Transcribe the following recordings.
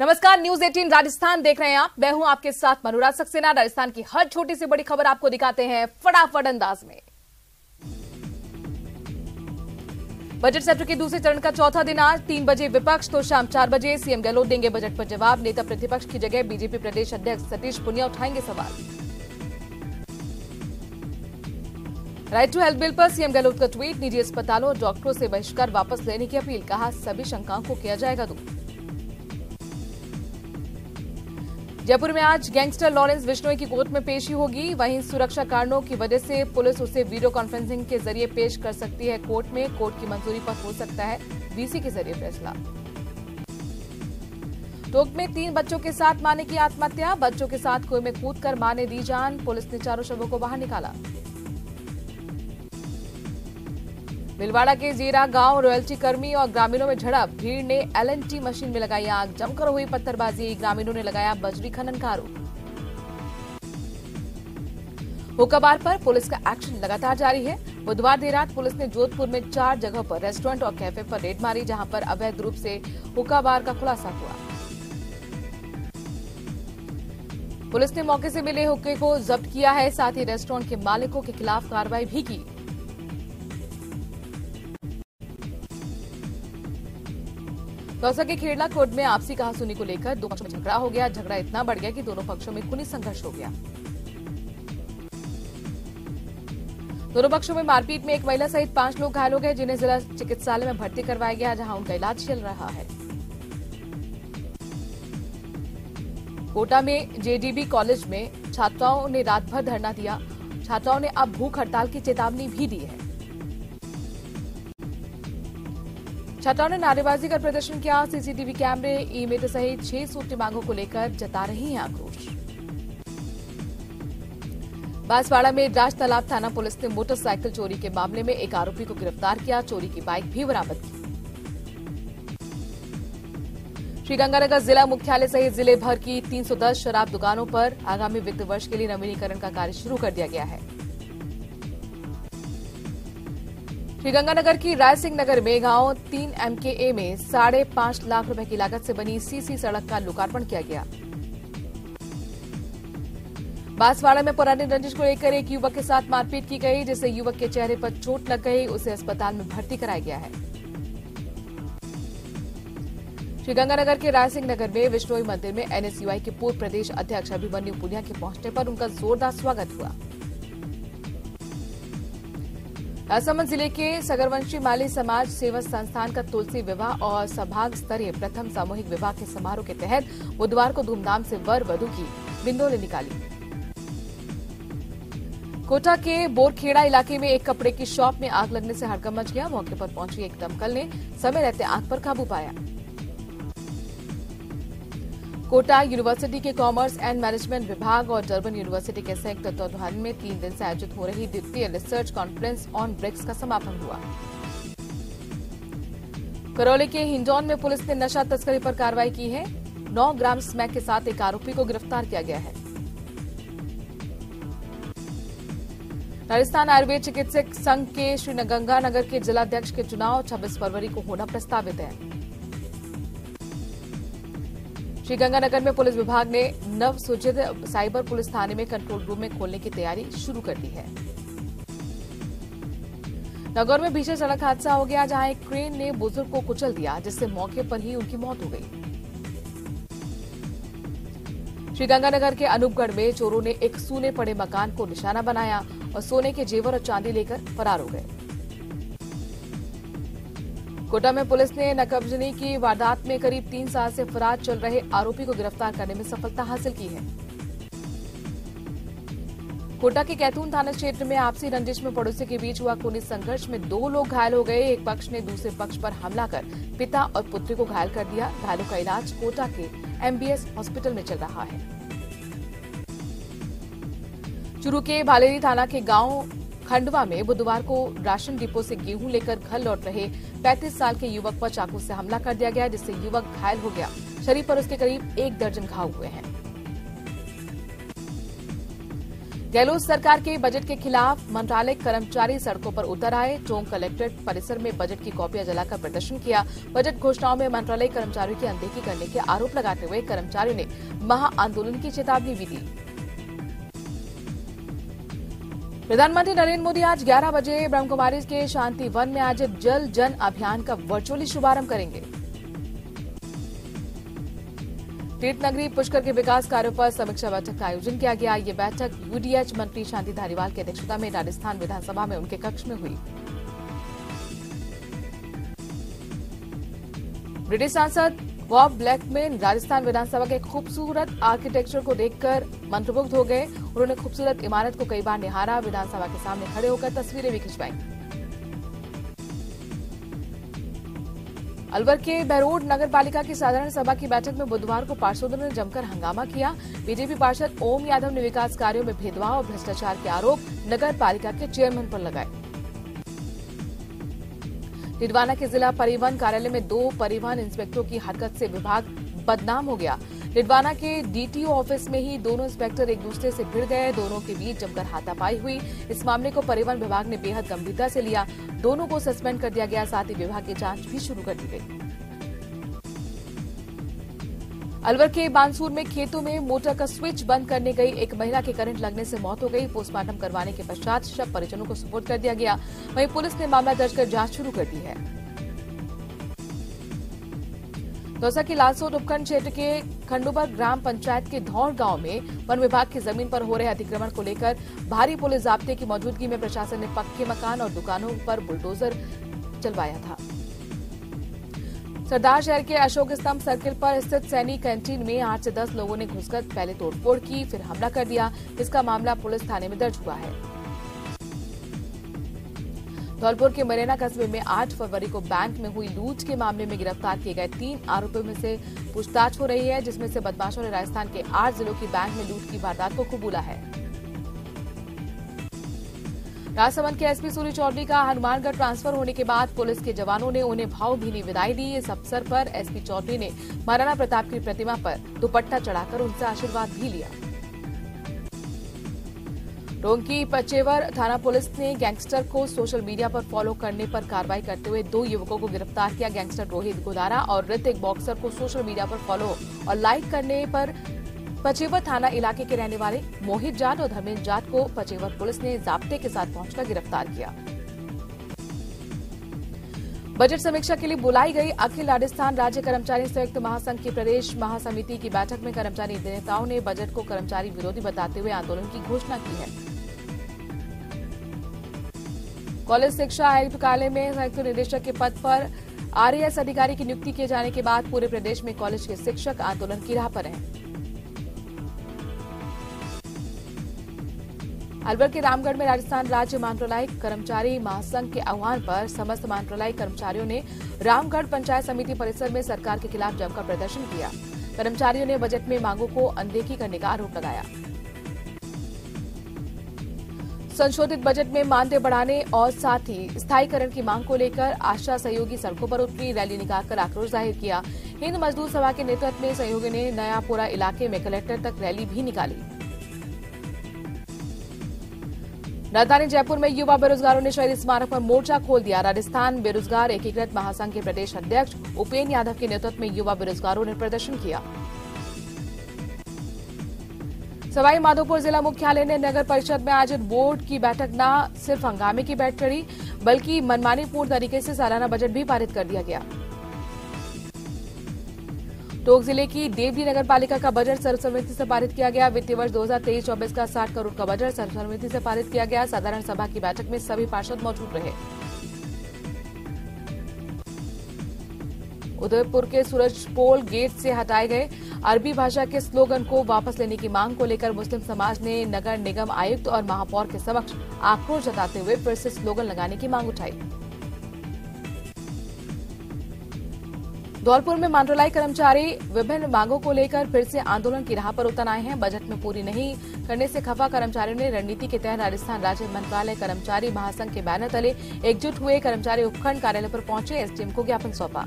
नमस्कार, न्यूज 18 राजस्थान देख रहे हैं आप। मैं हूं आपके साथ मनोराज सक्सेना। राजस्थान की हर छोटी से बड़ी खबर आपको दिखाते हैं फटाफट अंदाज में। बजट सत्र के दूसरे चरण का चौथा दिन आज 3 बजे विपक्ष तो शाम 4 बजे सीएम गहलोत देंगे बजट पर जवाब। नेता प्रतिपक्ष की जगह बीजेपी प्रदेश अध्यक्ष सतीश पुनिया उठाएंगे सवाल। राइट टू हेल्थ बिल पर सीएम गहलोत का ट्वीट। निजी अस्पतालों और डॉक्टरों से बहिष्कार वापस लेने की अपील। कहा, सभी शंकाओं को किया जाएगा दूर। जयपुर में आज गैंगस्टर लॉरेंस बिश्नोई की कोर्ट में पेशी होगी। वहीं सुरक्षा कारणों की वजह से पुलिस उसे वीडियो कॉन्फ्रेंसिंग के जरिए पेश कर सकती है कोर्ट में। कोर्ट की मंजूरी पर हो सकता है वीसी के जरिए फैसला। टोंक में 3 बच्चों के साथ मां ने की आत्महत्या। बच्चों के साथ कुएं में कूदकर मां ने दी जान। पुलिस ने चारों शवों को बाहर निकाला। भिलवाड़ा के जीरा गांव रॉयल्टी कर्मी और ग्रामीणों में झड़प। भीड़ ने एलएनटी मशीन में लगाई आग। जमकर हुई पत्थरबाजी। ग्रामीणों ने लगाया बजरी खनन का आरोप। हुक्काबार पर पुलिस का एक्शन लगातार जारी है। बुधवार देर रात पुलिस ने जोधपुर में 4 जगहों पर रेस्टोरेंट और कैफे पर रेड मारी, जहां पर अवैध रूप से हुक्काबार का खुलासा हुआ। पुलिस ने मौके से मिले हुक्के को जब्त किया है। साथ ही रेस्टोरेंट के मालिकों के खिलाफ कार्रवाई भी की। दौसा के खेड़ला कोर्ट में आपसी कहासुनी को लेकर 2 पक्षों में झगड़ा हो गया। झगड़ा इतना बढ़ गया कि दोनों पक्षों में खूनी संघर्ष हो गया। दोनों पक्षों में मारपीट में एक महिला सहित 5 लोग घायल हो गए, जिन्हें जिला चिकित्सालय में भर्ती करवाया गया, जहां उनका इलाज चल रहा है। कोटा में जेडीबी कॉलेज में छात्राओं ने रात भर धरना दिया। छात्राओं ने अब भूख हड़ताल की चेतावनी भी दी है। छात्राओं ने नारेबाजी कर प्रदर्शन किया। सीसीटीवी कैमरे, ई-मेट सहित 6 सूत्री मांगों को लेकर जता रही है आक्रोश। बांसवाड़ा में राज तालाब थाना पुलिस ने मोटरसाइकिल चोरी के मामले में एक आरोपी को गिरफ्तार किया। चोरी की बाइक भी बरामद की। श्रीगंगानगर जिला मुख्यालय सहित जिले भर की 310 शराब दुकानों पर आगामी वित्त वर्ष के लिए नवीनीकरण का कार्य शुरू कर दिया गया है। श्रीगंगानगर की राय सिंह नगर में गांव 3 MKA में 5.5 लाख रुपए की लागत से बनी सीसी सड़क का लोकार्पण किया गया। बांसवाड़ा में पुरानी रंजिश को लेकर एक युवक के साथ मारपीट की गई, जिससे युवक के चेहरे पर चोट लग गई। उसे अस्पताल में भर्ती कराया गया है। श्रीगंगानगर के राय सिंह नगर में विश्नोई मंदिर में NSUI के पूर्व प्रदेश अध्यक्ष अभिमन्यु पुनिया के पहुंचने पर उनका जोरदार स्वागत हुआ। राजसमंद जिले के सगरवंशी माली समाज सेवा संस्थान का तुलसी विवाह और सभाग स्तरीय प्रथम सामूहिक विवाह के समारोह के तहत बुधवार को धूमधाम से वर वधू की बिंदोले निकाली। कोटा के बोरखेड़ा इलाके में एक कपड़े की शॉप में आग लगने से हड़कंप मच गया। मौके पर पहुंची एक दमकल ने समय रहते आग पर काबू पाया। कोटा यूनिवर्सिटी के कॉमर्स एंड मैनेजमेंट विभाग और डरबन यूनिवर्सिटी के संयुक्त तत्वाधान में 3 दिन से आयोजित हो रही द्वितीय रिसर्च कॉन्फ्रेंस ऑन ब्रिक्स का समापन हुआ। करौली के हिंडौन में पुलिस ने नशा तस्करी पर कार्रवाई की है। 9 ग्राम स्मैक के साथ एक आरोपी को गिरफ्तार किया गया है। राजस्थान आयुर्वेद चिकित्सक संघ के श्रीगंगानगर के जिलाध्यक्ष के चुनाव 26 फरवरी को होना प्रस्तावित है। श्रीगंगानगर में पुलिस विभाग ने नवसूचित साइबर पुलिस थाने में कंट्रोल रूम में खोलने की तैयारी शुरू कर दी है। नागौर में भीषण सड़क हादसा हो गया, जहां एक क्रेन ने बुजुर्ग को कुचल दिया, जिससे मौके पर ही उनकी मौत हो गई। श्रीगंगानगर के अनूपगढ़ में चोरों ने एक सूने पड़े मकान को निशाना बनाया और सोने के जेवर और चांदी लेकर फरार हो गए। कोटा में पुलिस ने नकबजनी की वारदात में करीब 3 साल से फरार चल रहे आरोपी को गिरफ्तार करने में सफलता हासिल की है। कोटा के कैथून थाना क्षेत्र में आपसी रंजिश में पड़ोसी के बीच हुआ खूनी संघर्ष में 2 लोग घायल हो गए। एक पक्ष ने दूसरे पक्ष पर हमला कर पिता और पुत्री को घायल कर दिया। घायलों का इलाज कोटा के MBS हॉस्पिटल में चल रहा है। चूरू के भालेरी थाना के गांव खंडवा में बुधवार को राशन डिपो से गेहूं लेकर घर लौट रहे 35 साल के युवक पर चाकू से हमला कर दिया गया, जिससे युवक घायल हो गया। शरीर पर उसके करीब 1 दर्जन घाव हुए हैं। गहलोत सरकार के बजट के खिलाफ मंत्रालय कर्मचारी सड़कों पर उतर आए। टोंक कलेक्ट्रेट परिसर में बजट की कॉपियां जलाकर प्रदर्शन किया। बजट घोषणाओं में मंत्रालय कर्मचारियों की अनदेखी करने के आरोप लगाते हुए कर्मचारियों ने महाआंदोलन की चेतावनी भी दी। प्रधानमंत्री नरेंद्र मोदी आज 11 बजे ब्रह्मकुमारी के शांति वन में आयोजित जल जन अभियान का वर्चुअली शुभारंभ करेंगे। तीर्थनगरी पुष्कर के विकास कार्यों पर समीक्षा बैठक का आयोजन किया गया। ये बैठक यूडीएच मंत्री शांति धारीवाल की अध्यक्षता में राजस्थान विधानसभा में उनके कक्ष में हुई। ब्रिटिश सांसद बॉब ब्लैकमैन राजस्थान विधानसभा के खूबसूरत आर्किटेक्चर को देखकर मंत्रमुग्ध हो गए। उन्होंने खूबसूरत इमारत को कई बार निहारा। विधानसभा के सामने खड़े होकर तस्वीरें भी खिंचवाई। अलवर के बहरोड नगर पालिका की साधारण सभा की बैठक में बुधवार को पार्षदों ने जमकर हंगामा किया। बीजेपी पार्षद ओम यादव ने विकास कार्यों में भेदभाव और भ्रष्टाचार के आरोप नगर पालिका के चेयरमैन पर लगाए। डिडवाना के जिला परिवहन कार्यालय में 2 परिवहन इंस्पेक्टरों की हरकत से विभाग बदनाम हो गया। डिडवाना के डीटीओ ऑफिस में ही दोनों इंस्पेक्टर एक दूसरे से भिड़ गए। दोनों के बीच जमकर हाथापाई हुई। इस मामले को परिवहन विभाग ने बेहद गंभीरता से लिया। दोनों को सस्पेंड कर दिया गया। साथ ही विभाग की जांच भी शुरू कर दी गई। अलवर के बानसूर में खेतों में मोटर का स्विच बंद करने गई एक महिला की करंट लगने से मौत हो गई। पोस्टमार्टम करवाने के पश्चात शव परिजनों को सुपुर्द कर दिया गया। वहीं पुलिस ने मामला दर्ज कर जांच शुरू कर दी है। दौसा की लालसोट उपखंड क्षेत्र के खंडोबर ग्राम पंचायत के धौर गांव में वन विभाग की जमीन पर हो रहे अतिक्रमण को लेकर भारी पुलिस जाब्ते की मौजूदगी में प्रशासन ने पक्के मकान और दुकानों पर बुलडोजर चलवाया था। सरदार शहर के अशोक स्तंभ सर्किल पर स्थित सैनिक कैंटीन में 8 से 10 लोगों ने घुसकर पहले तोड़फोड़ की, फिर हमला कर दिया। इसका मामला पुलिस थाने में दर्ज हुआ है। धौलपुर के मरेना कस्बे में 8 फरवरी को बैंक में हुई लूट के मामले में गिरफ्तार किए गए 3 आरोपियों में से पूछताछ हो रही है, जिसमें से बदमाशों ने राजस्थान के 8 जिलों की बैंक में लूट की वारदात को कबूला है। राजसमंद के एसपी सूरी चौधरी का हनुमानगढ़ ट्रांसफर होने के बाद पुलिस के जवानों ने उन्हें भावभीनी विदाई दी। इस अवसर पर एसपी चौधरी ने महाराणा प्रताप की प्रतिमा पर दुपट्टा चढ़ाकर उनसे आशीर्वाद भी लिया। टोंकी पचेवर थाना पुलिस ने गैंगस्टर को सोशल मीडिया पर फॉलो करने पर कार्रवाई करते हुए 2 युवकों को गिरफ्तार किया। गैंगस्टर रोहित गोदारा और ऋतिक बॉक्सर को सोशल मीडिया पर फॉलो और लाइक करने पर पचेवर थाना इलाके के रहने वाले मोहित जाट और धर्मेंद्र जाट को पचेवर पुलिस ने जाब्ते के साथ पहुंचकर गिरफ्तार किया। बजट समीक्षा के लिए बुलाई गई अखिल राजस्थान राज्य कर्मचारी संयुक्त महासंघ की प्रदेश महासमिति की बैठक में कर्मचारी नेताओं ने बजट को कर्मचारी विरोधी बताते हुए आंदोलन की घोषणा की है। कॉलेज शिक्षा आयुक्त कार्यालय में संयुक्त निदेशक के पद पर आरएएस अधिकारी की नियुक्ति किए जाने के बाद पूरे प्रदेश में कॉलेज के शिक्षक आंदोलन की राह पर हैं। अलवर के रामगढ़ में राजस्थान राज्य मंत्रालय कर्मचारी महासंघ के आह्वान पर समस्त मंत्रालय कर्मचारियों ने रामगढ़ पंचायत समिति परिसर में सरकार के खिलाफ जमकर प्रदर्शन किया। कर्मचारियों ने बजट में मांगों को अनदेखी करने का आरोप लगाया। संशोधित बजट में मानदेय बढ़ाने और साथ ही स्थायीकरण की मांग को लेकर आशा सहयोगी सड़कों पर उतरी, रैली निकालकर आक्रोश जाहिर किया। हिंद मजदूर सभा के नेतृत्व में सहयोगी ने नयापुरा इलाके में कलेक्टर तक रैली भी निकाली। राजधानी जयपुर में युवा बेरोजगारों ने शहीद स्मारक पर मोर्चा खोल दिया। राजस्थान बेरोजगार एकीकृत महासंघ के प्रदेश अध्यक्ष उपेन्द्र यादव के नेतृत्व में युवा बेरोजगारों ने प्रदर्शन किया। सवाई माधोपुर जिला मुख्यालय ने नगर परिषद में आयोजित बोर्ड की बैठक न सिर्फ हंगामे की बैठ चढ़ी, बल्कि मनमानीपूर्ण तरीके से सालाना बजट भी पारित कर दिया गया। टोंक जिले की देवली नगर पालिका का बजट सर्वसम्मति से पारित किया गया। वित्तीय वर्ष 2023-24 का 60 करोड़ का बजट सर्वसम्मति से पारित किया गया। साधारण सभा की बैठक में सभी पार्षद मौजूद रहे। उदयपुर के सूरजपोल गेट से हटाए गए अरबी भाषा के स्लोगन को वापस लेने की मांग को लेकर मुस्लिम समाज ने नगर निगम आयुक्त और महापौर के समक्ष आक्रोश जताते हुए फिर से स्लोगन लगाने की मांग उठाई। धौलपुर में मंत्रालय कर्मचारी विभिन्न मांगों को लेकर फिर से आंदोलन की राह पर उतर आए हैं। बजट में पूरी नहीं करने से खफा कर्मचारियों ने रणनीति के तहत राजस्थान राज्य मंत्रालय कर्मचारी महासंघ के बैनर तले एकजुट हुए। कर्मचारी उपखंड कार्यालय पर पहुंचे, एसडीएम को ज्ञापन सौंपा।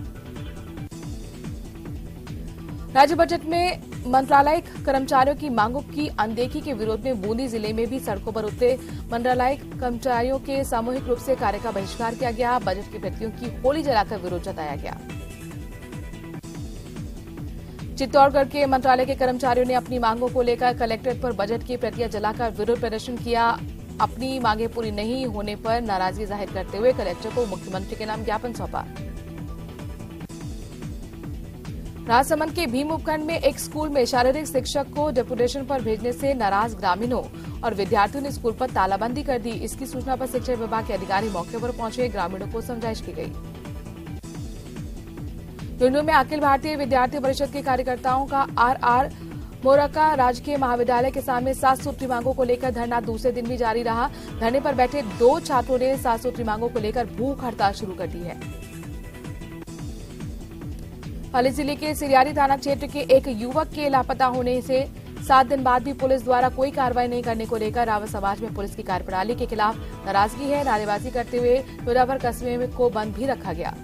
राज्य बजट में मंत्रालय कर्मचारियों की मांगों की अनदेखी के विरोध में बूंदी जिले में भी सड़कों पर उतरे मंत्रालय कर्मचारियों के सामूहिक रूप से कार्य का बहिष्कार किया गया। बजट की प्रतियों की होली जलाकर विरोध जताया गया। चित्तौड़गढ़ के मंत्रालय के कर्मचारियों ने अपनी मांगों को लेकर कलेक्ट्रेट पर बजट की प्रतियां जलाकर विरोध प्रदर्शन किया। अपनी मांगें पूरी नहीं होने पर नाराजगी जाहिर करते हुए कलेक्टर को मुख्यमंत्री के नाम ज्ञापन सौंपा। राजसमंद के भीम उपखंड में एक स्कूल में शारीरिक शिक्षक को डेपुटेशन पर भेजने से नाराज ग्रामीणों और विद्यार्थियों ने स्कूल पर तालाबंदी कर दी। इसकी सूचना पर शिक्षा विभाग के अधिकारी मौके पर पहुंचे। ग्रामीणों को समझाइश की गई। झुंझुनू में अखिल भारतीय विद्यार्थी परिषद के कार्यकर्ताओं का आरआर मोरका राजकीय महाविद्यालय के सामने 7 सूत्री मांगों को लेकर धरना दूसरे दिन भी जारी रहा। धरने पर बैठे 2 छात्रों ने 7 सूत्री मांगों को लेकर भूख हड़ताल शुरू कर दी है। पाली जिले के सिरियारी थाना क्षेत्र के एक युवक के लापता होने से 7 दिन बाद भी पुलिस द्वारा कोई कार्रवाई नहीं करने को लेकर रावत समाज में पुलिस की कार्यप्रणाली के खिलाफ नाराजगी है। नारेबाजी करते हुए टोडाभर कस्बे को बंद भी रखा गया।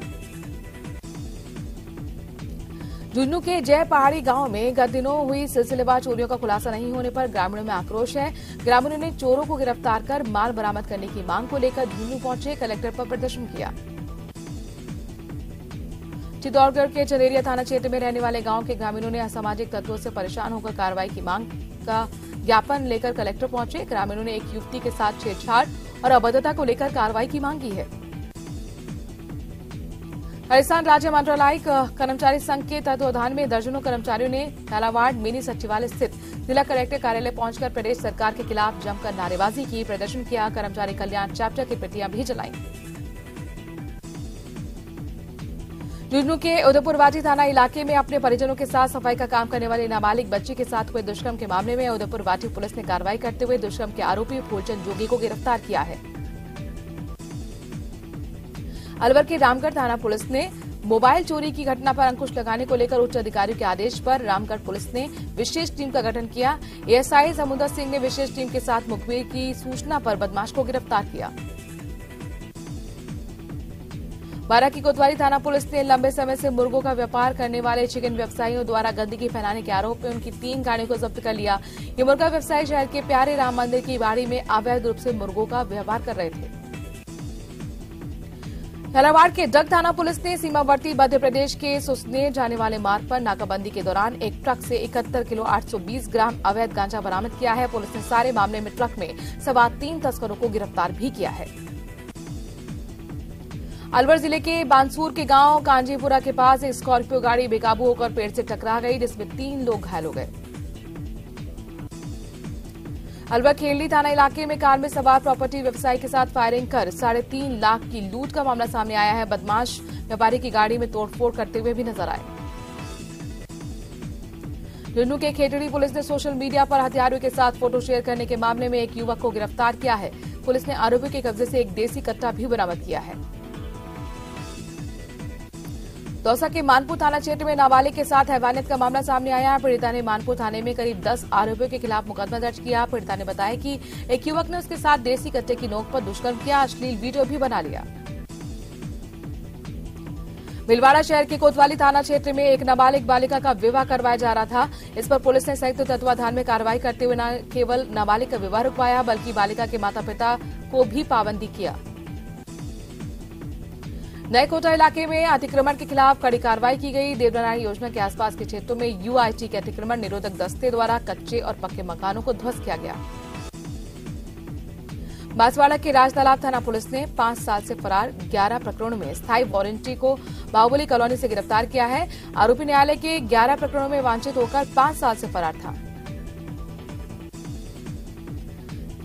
झुंझुनू के जय पहाड़ी गांव में गत दिनों हुई सिलसिलेवार चोरियों का खुलासा नहीं होने पर ग्रामीणों में आक्रोश है। ग्रामीणों ने चोरों को गिरफ्तार कर माल बरामद करने की मांग को लेकर झुंझुनू पहुंचे, कलेक्टर पर प्रदर्शन किया। चित्तौड़गढ़ के चलेरिया थाना क्षेत्र में रहने वाले गांव के ग्रामीणों ने असामाजिक तत्वों से परेशान होकर कार्रवाई की मांग का ज्ञापन लेकर कलेक्टर पहुंचे। ग्रामीणों ने एक युवती के साथ छेड़छाड़ और अभद्रता को लेकर कार्रवाई की मांग की है। राजस्थान राज्य मंत्रालय कर्मचारी संघ के तत्वावधान में दर्जनों कर्मचारियों ने झालावाड़ मिनी सचिवालय स्थित जिला कलेक्टर कार्यालय पहुंचकर प्रदेश सरकार के खिलाफ जमकर नारेबाजी की, प्रदर्शन किया। कर्मचारी कल्याण चैप्टर की प्रतियां भी जलाई। झुंझुनू के उदयपुरवाटी थाना इलाके में अपने परिजनों के साथ सफाई का काम करने वाली नाबालिग बच्ची के साथ हुए दुष्कर्म के मामले में उदयपुरवाटी पुलिस ने कार्रवाई करते हुए दुष्कर्म के आरोपी फूलचंद जोगी को गिरफ्तार किया है। अलवर के रामगढ़ थाना पुलिस ने मोबाइल चोरी की घटना पर अंकुश लगाने को लेकर उच्च अधिकारियों के आदेश पर रामगढ़ पुलिस ने विशेष टीम का गठन किया। एएसआई समुद्र सिंह ने विशेष टीम के साथ मुखबिर की सूचना पर बदमाश को गिरफ्तार किया। बारां की कोतवाली थाना पुलिस ने लंबे समय से मुर्गों का व्यापार करने वाले चिकन व्यवसायियों द्वारा गंदगी फैलाने के आरोप में उनकी 3 गाड़ियों को जब्त कर लिया। ये मुर्गा व्यवसायी शहर के प्यारे राम मंदिर की बाड़ी में अवैध रूप से मुर्गों का व्यापार कर रहे थे। झालावाड़ के डग थाना पुलिस ने सीमावर्ती मध्य प्रदेश के सुसनेर जाने वाले मार्ग पर नाकाबंदी के दौरान एक ट्रक से 71 किलो 820 ग्राम अवैध गांजा बरामद किया है। पुलिस ने सारे मामले में ट्रक में सवार 3 तस्करों को गिरफ्तार भी किया है। अलवर जिले के बांसूर के गांव कांजीपुरा के पास एक स्कॉर्पियो गाड़ी बेकाबू होकर पेड़ से टकरा गई, जिसमें 3 लोग घायल हो गए। अलवर खेलनी थाना इलाके में कार में सवार प्रॉपर्टी व्यवसायी के साथ फायरिंग कर 3.5 लाख की लूट का मामला सामने आया है। बदमाश व्यापारी की गाड़ी में तोड़फोड़ करते हुए भी नजर आए। झुंझुनू के खेतड़ी पुलिस ने सोशल मीडिया पर हथियारों के साथ फोटो शेयर करने के मामले में एक युवक को गिरफ्तार किया है। पुलिस ने आरोपी के कब्जे से एक देसी कट्टा भी बरामद किया है। दौसा के मानपुर थाना क्षेत्र में नाबालिग के साथ हैवानियत का मामला सामने आया है। पीड़िता ने मानपुर थाने में करीब 10 आरोपियों के खिलाफ मुकदमा दर्ज किया। पीड़िता ने बताया कि एक युवक ने उसके साथ देसी कट्टे की नोक पर दुष्कर्म किया, अश्लील वीडियो भी बना लिया। भीलवाड़ा शहर के कोतवाली थाना क्षेत्र में एक नाबालिग बालिका का विवाह करवाया जा रहा था। इस पर पुलिस ने संयुक्त तत्वाधान में कार्रवाई करते हुए न केवल नाबालिग का विवाह रुकवाया, बल्कि बालिका के माता पिता को भी पाबंदी किया। नए कोटा इलाके में अतिक्रमण के खिलाफ कड़ी कार्रवाई की गई। देवनारायण योजना के आसपास के क्षेत्रों में यूआईटी के अतिक्रमण निरोधक दस्ते द्वारा कच्चे और पक्के मकानों को ध्वस्त किया गया। बांसवाड़ा के राजतालाब थाना पुलिस ने 5 साल से फरार 11 प्रकरणों में स्थायी वारंटी को बाहुबली कॉलोनी से गिरफ्तार किया है। आरोपी न्यायालय के 11 प्रकरणों में वांछित होकर 5 साल से फरार था।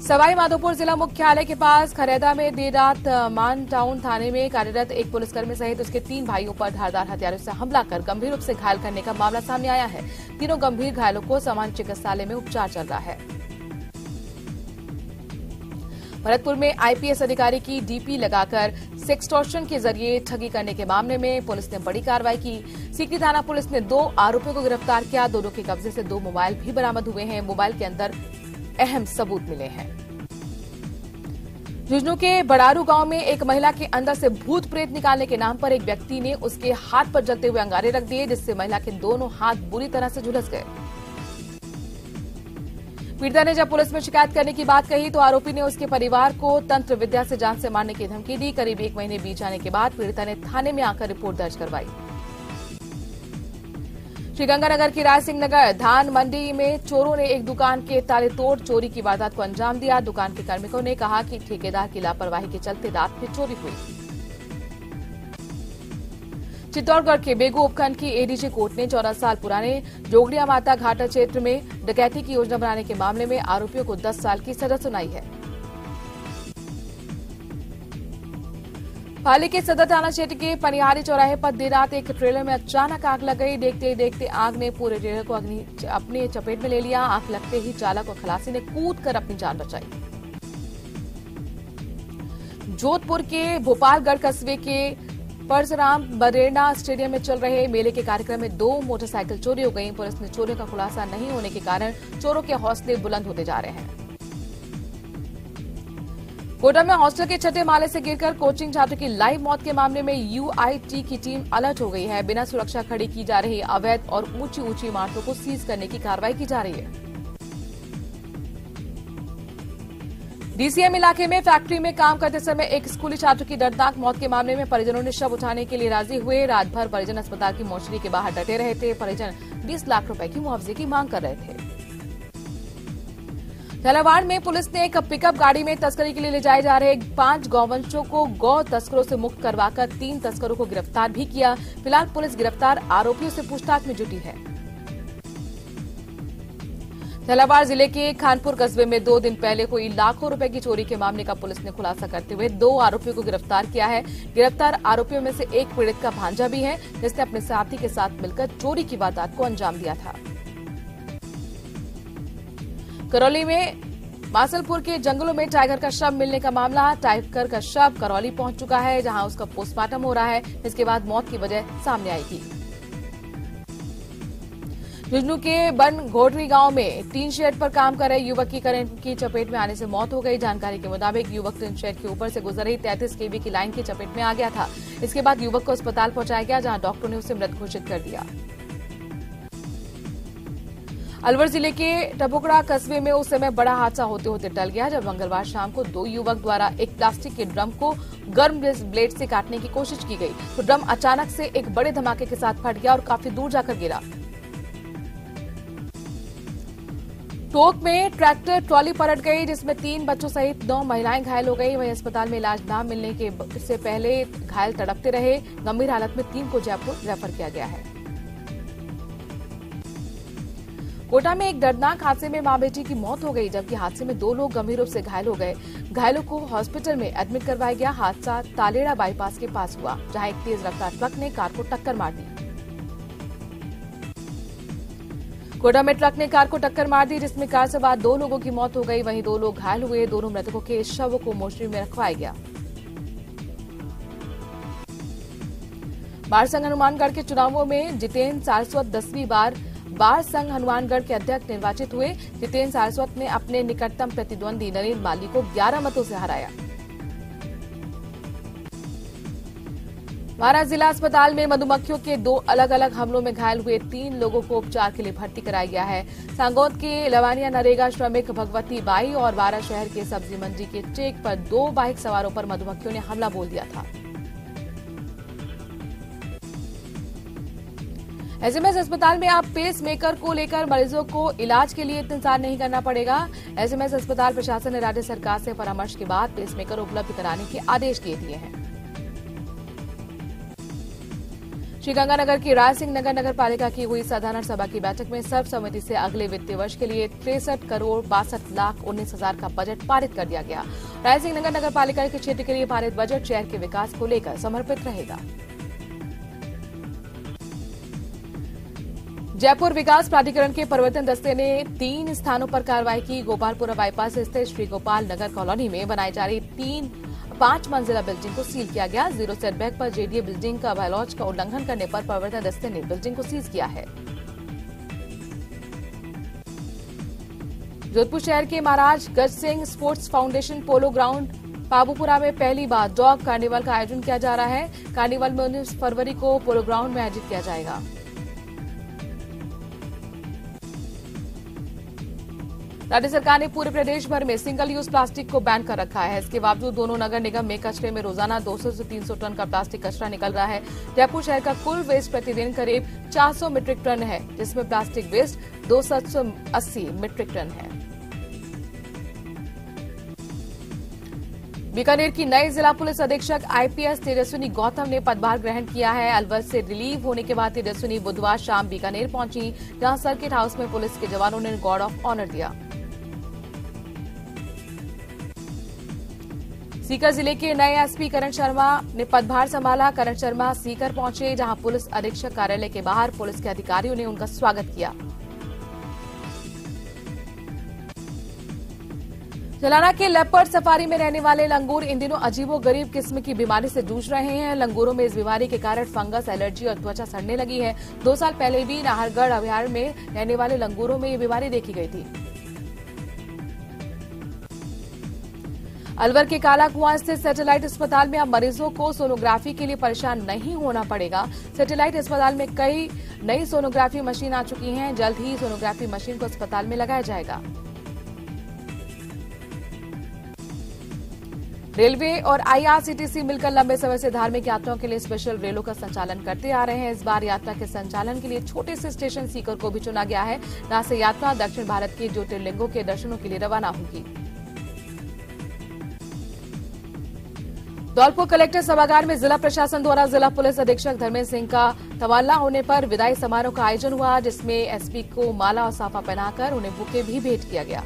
सवाई माधोपुर जिला मुख्यालय के पास खरेदा में देर रात मान टाउन थाने में कार्यरत एक पुलिसकर्मी सहित उसके 3 भाइयों पर धारदार हथियारों से हमला कर गंभीर रूप से घायल करने का मामला सामने आया है। तीनों गंभीर घायलों को सामान्य चिकित्सालय में उपचार चल रहा है। भरतपुर में आईपीएस अधिकारी की डीपी लगाकर सेक्सटॉर्शन के जरिए ठगी करने के मामले में पुलिस ने बड़ी कार्रवाई की। सीकरी थाना पुलिस ने 2 आरोपियों को गिरफ्तार किया। दोनों के कब्जे से 2 मोबाइल भी बरामद हुए हैं। मोबाइल के अंदर अहम सबूत मिले हैं। झुंझुनू के बड़ारू गांव में एक महिला के अंदर से भूत प्रेत निकालने के नाम पर एक व्यक्ति ने उसके हाथ पर जलते हुए अंगारे रख दिए, जिससे महिला के दोनों हाथ बुरी तरह से झुलस गए। पीड़िता ने जब पुलिस में शिकायत करने की बात कही तो आरोपी ने उसके परिवार को तंत्र विद्या से जान से मारने की धमकी दी। करीब 1 महीने बीत जाने के बाद पीड़िता ने थाने में आकर रिपोर्ट दर्ज करवाई। श्रीगंगानगर की रायसिंह नगर धान मंडी में चोरों ने एक दुकान के ताले तोड़ चोरी की वारदात को अंजाम दिया। दुकान के कार्मिकों ने कहा कि ठेकेदार की लापरवाही के चलते रात में चोरी हुई। चित्तौड़गढ़ के बेगू उपखंड की एडीजे कोर्ट ने 14 साल पुराने जोगड़िया माता घाटा क्षेत्र में डकैती की योजना बनाने के मामले में आरोपियों को 10 साल की सजा सुनाई है। पाली के सदर थाना क्षेत्र के पनिहारी चौराहे पर देर रात एक ट्रेलर में अचानक आग लग गई। देखते ही देखते आग ने पूरे ट्रेलर को अपनी चपेट में ले लिया। आग लगते ही चालक और खलासी ने कूदकर अपनी जान बचाई। जोधपुर के भोपालगढ़ कस्बे के परशुराम बरेना स्टेडियम में चल रहे मेले के कार्यक्रम में 2 मोटरसाइकिल चोरी हो गई। पुलिस ने चोरियों का खुलासा नहीं होने के कारण चोरों के हौसले बुलंद होते जा रहे हैं। कोटा में हॉस्टल के छठे माले से गिरकर कोचिंग छात्र की लाइव मौत के मामले में यूआईटी की टीम अलर्ट हो गई है। बिना सुरक्षा खड़ी की जा रही अवैध और ऊंची इमारतों को सीज करने की कार्रवाई की जा रही है। डीसीएम इलाके में फैक्ट्री में काम करते समय एक स्कूली छात्र की दर्दनाक मौत के मामले में परिजनों ने शव उठाने के लिए राजी हुए। रात भर परिजन अस्पताल की मोर्चरी के बाहर डटे रहे थे। परिजन 20 लाख रुपए की मुआवजे की मांग कर रहे थे। झालावाड़ में पुलिस ने एक पिकअप गाड़ी में तस्करी के लिए ले जाए जा रहे 5 गौवंशों को गौ तस्करों से मुक्त करवाकर 3 तस्करों को गिरफ्तार भी किया। फिलहाल पुलिस गिरफ्तार आरोपियों से पूछताछ में जुटी है। झालावाड़ जिले के खानपुर कस्बे में 2 दिन पहले हुई लाखों रुपए की चोरी के मामले का पुलिस ने खुलासा करते हुए 2 आरोपियों को गिरफ्तार किया है। गिरफ्तार आरोपियों में से एक पीड़ित का भांजा भी है, जिसने अपने साथी के साथ मिलकर चोरी की वारदात को अंजाम दिया था। करौली में मासलपुर के जंगलों में टाइगर का शव मिलने का मामला। टाइगर का शव करौली पहुंच चुका है, जहां उसका पोस्टमार्टम हो रहा है। इसके बाद मौत की वजह सामने आएगी। झुंझुनू के बन घोटरी गांव में टीन शेड पर काम कर रहे युवक की करंट की चपेट में आने से मौत हो गई। जानकारी के मुताबिक युवक टीन शेड के ऊपर से गुजर रही 33 केवी की लाइन की चपेट में आ गया था। इसके बाद युवक को अस्पताल पहुंचाया गया, जहां डॉक्टरों ने उसे मृत घोषित कर दिया। अलवर जिले के टपुकड़ा कस्बे में उस समय बड़ा हादसा होते होते टल गया, जब मंगलवार शाम को 2 युवक द्वारा एक प्लास्टिक के ड्रम को गर्म ब्लेड से काटने की कोशिश की गई तो ड्रम अचानक से एक बड़े धमाके के साथ फट गया और काफी दूर जाकर गिरा। टोंक में ट्रैक्टर ट्रॉली पलट गई, जिसमें 3 बच्चों सहित 9 महिलाएं घायल हो गई। वहीं अस्पताल में इलाज न मिलने के से पहले घायल तड़पते रहे। गंभीर हालत में 3 को जयपुर रेफर किया गया है। कोटा में एक दर्दनाक हादसे में मां बेटी की मौत हो गई, जबकि हादसे में 2 लोग गंभीर रूप से घायल हो गए। घायलों को हॉस्पिटल में एडमिट करवाया गया। हादसा तालेड़ा बाईपास के पास हुआ, जहां एक तेज रफ्तार ट्रक ने कार को टक्कर मार दी। कोटा में ट्रक ने कार को टक्कर मार दी, जिसमें कार सवार 2 लोगों की मौत हो गई। वहीं 2 लोग घायल हुए। दोनों मृतकों के शव को मोर्चरी में रखवाया गया। बार संघ हनुमानगढ़ के चुनावों में जितेंद्र सारस्वत 10वीं बार बार संघ हनुमानगढ़ के अध्यक्ष निर्वाचित हुए। जितेंद्र सारस्वत ने अपने निकटतम प्रतिद्वंदी नरेंद्र माली को 11 मतों से हराया। महाराज जिला अस्पताल में मधुमक्खियों के 2 अलग अलग हमलों में घायल हुए 3 लोगों को उपचार के लिए भर्ती कराया गया है। सांगोद के लवानिया नरेगा श्रमिक भगवती बाई और बारा शहर के सब्जी मंडी के चेक पर 2 बाइक सवारों पर मधुमक्खियों ने हमला बोल दिया था। एसएमएस अस्पताल में अब पेस मेकर को लेकर मरीजों को इलाज के लिए इंतजार नहीं करना पड़ेगा। एसएमएस अस्पताल प्रशासन ने राज्य सरकार से परामर्श के बाद पेस मेकर उपलब्ध कराने के आदेश दे दिए हैं। श्रीगंगानगर की रायसिंह नगर नगर पालिका की हुई साधारण सभा की बैठक में सर्वसम्मति से अगले वित्तीय वर्ष के लिए 63 करोड़ 62 लाख 19 हजार का बजट पारित कर दिया गया। रायसिंह नगर नगर पालिका के क्षेत्र के लिए पारित बजट शहर के विकास को लेकर समर्पित रहेगा। जयपुर विकास प्राधिकरण के परिवर्तन दस्ते ने 3 स्थानों पर कार्रवाई की। गोपालपुरा बाईपास स्थित श्री गोपाल नगर कॉलोनी में बनाई जा रही 5 मंजिला बिल्डिंग को सील किया गया। 0 सेटबैक पर जेडीए बिल्डिंग का बायलॉज का उल्लंघन करने पर परिवर्तन दस्ते ने बिल्डिंग को सीज किया है। जोधपुर शहर के महाराज गज Singh sports foundation polo ground Pabupura में पहली बार डॉग कार्निवल का आयोजन किया जा रहा है। कार्निवल में 19 फरवरी को पोलो ग्राउंड में आयोजित किया जाएगा। राज्य सरकार ने पूरे प्रदेश भर में सिंगल यूज प्लास्टिक को बैन कर रखा है। इसके बावजूद दोनों नगर निगम में कचरे में रोजाना 200 से 300 टन का प्लास्टिक कचरा निकल रहा है। जयपुर शहर का कुल वेस्ट प्रतिदिन करीब 400 मीट्रिक टन है, जिसमें प्लास्टिक वेस्ट 280 मीट्रिक टन है। बीकानेर की नई जिला पुलिस अधीक्षक आईपीएस तेजस्विनी गौतम ने पदभार ग्रहण किया है। अलवर से रिलीव होने के बाद तेजस्विनी बुधवार शाम बीकानेर पहुंची, जहां सर्किट हाउस में पुलिस के जवानों ने गार्ड ऑफ ऑनर दिया। सीकर जिले के नए एसपी करण शर्मा ने पदभार संभाला। करण शर्मा सीकर पहुंचे, जहां पुलिस अधीक्षक कार्यालय के बाहर पुलिस के अधिकारियों ने उनका स्वागत किया। जलाना के लेपर्ड सफारी में रहने वाले लंगूर इन दिनों अजीबोगरीब किस्म की बीमारी से जूझ रहे हैं। लंगूरों में इस बीमारी के कारण फंगस, एलर्जी और त्वचा सड़ने लगी है। 2 साल पहले भी नाहरगढ़ अभयारण्य में रहने वाले लंगूरों में ये बीमारी देखी गई थी। अलवर के काला कुआं स्थित सैटेलाइट अस्पताल में अब मरीजों को सोनोग्राफी के लिए परेशान नहीं होना पड़ेगा। सैटेलाइट अस्पताल में कई नई सोनोग्राफी मशीन आ चुकी हैं। जल्द ही सोनोग्राफी मशीन को अस्पताल में लगाया जाएगा। रेलवे और आईआरसीटीसी मिलकर लंबे समय से धार्मिक यात्राओं के लिए स्पेशल रेलों का संचालन करते आ रहे हैं। इस बार यात्रा के संचालन के लिए छोटे से स्टेशन सीकर को भी चुना गया है, जहां से यात्रा दक्षिण भारत के ज्योतिर्लिंगों के दर्शनों के लिए रवाना होगी। धौलपुर कलेक्टर सभागार में जिला प्रशासन द्वारा जिला पुलिस अधीक्षक धर्मेंद्र सिंह का तबादला होने पर विदाई समारोह का आयोजन हुआ, जिसमें एसपी को माला और साफा पहनाकर उन्हें बुके भी भेंट किया गया।